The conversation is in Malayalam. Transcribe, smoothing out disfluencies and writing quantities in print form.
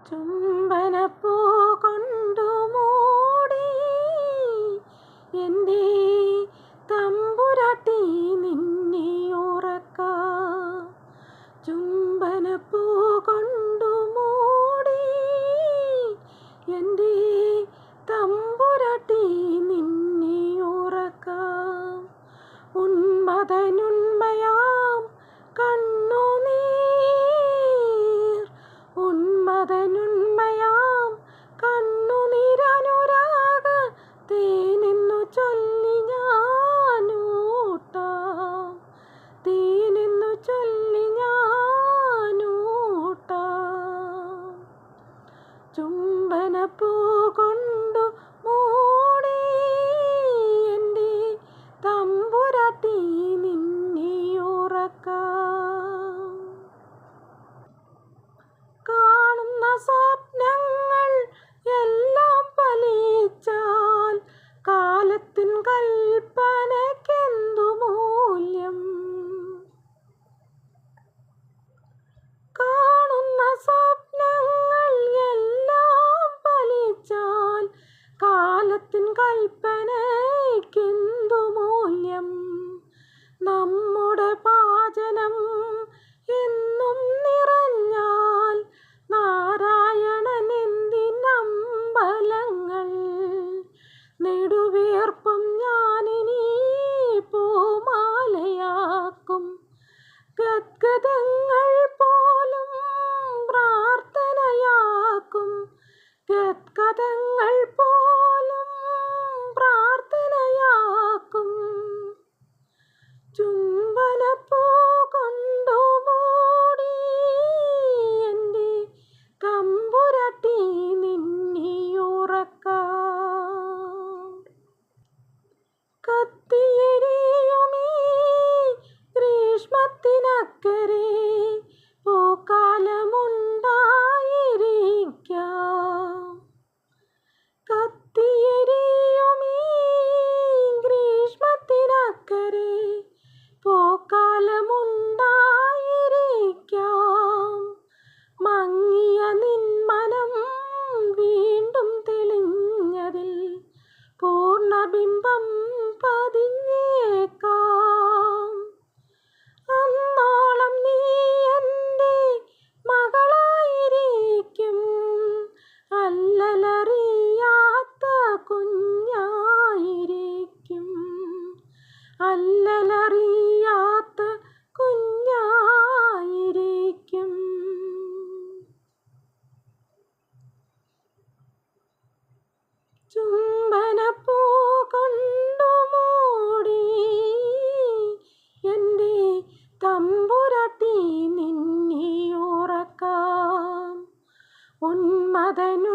ചുംബനപ്പൂ കൊണ്ടു മൂടി എൻ്റെ തമ്പുരാട്ടി നിന്നെ ഉറക്കാം. ചുംബനപ്പൂ കൊണ്ടു മൂടി എൻ്റെ തമ്പുരാട്ടി നിന്നെ ഉറക്കാം. ഉന്മതനുണ്മയാം കണ്ണുനീർ ഉന്മതനുണ്മയാം കണ്ണുനീരനുരാഗ തേനെന്നു ചൊല്ലി ഞാനൂട്ടാം. തേനെന്നു ചൊല്ലി ഞാനൂട്ടാം. ചുംബനപ്പൂ കൊണ്ടു മൂടി എൻ്റെ തമ്പുരാട്ടി നിന്നെ ഉറക്കാം. കാണുന്ന സ്വപ്നങ്ങൾ എല്ലാം ഫലിച്ചാൽ കാലത്തിൻ കൽപ്പനയ്ക്കെന്തു മൂല്യം? കാണുന്ന സ്വപ്നങ്ങൾ എല്ലാം ഫലിച്ചാൽ കാലത്തിൻ കൽപ്പനയ്ക്കെന്തു മൂല്യം? നമ്മുടെ പാചനം എന്നും നിറഞ്ഞാൽ നാരായണൻ എന്തിനമ്പലങ്ങൾ? നെടുവീർപ്പും ഞാനിനി പൂമാലയാക്കും. ഗദ്ഗദങ്ങൾ പോലും പ്രാർത്ഥനയാക്കും. ഗദ്ഗദങ്ങൾ പോലും പ്രാർത്ഥനയാക്കും. ചുംബനപ്പൂ കൊണ്ടു മൂടി എൻ്റെ തമ്പുരാട്ടി നിന്നെ ഉറക്കാം. കത്തിയെരിയുമീ ഗ്രീഷ്മത്തിനക്കരെ പൂക്കാലമുണ്ടായിരിക്കാം. കത്തിയെരിയുമീ ഗ്രീഷ്മത്തിനക്കരെ പൂക്കാലമുണ്ടായിരിക്കാം. മങ്ങിയ നിന്മനം വീണ്ടും തെളിഞ്ഞതിൽ പൂർണ്ണബിംബം പതിഞ്ഞേക്കാം. അന്നോളം നീ എൻ്റെ മകളായിരിക്കും. അല്ലലറിയാത്ത കുഞ്ഞായിരിക്കും. അല്ലലറിയാത്ത കുഞ്ഞായിരിക്കും. ചുംബനപ്പൂ കൊണ്ടു മൂടി എൻ്റെ തമ്പുരാട്ടി നിന്നെ ഉറക്കാം. ഉന്മതനു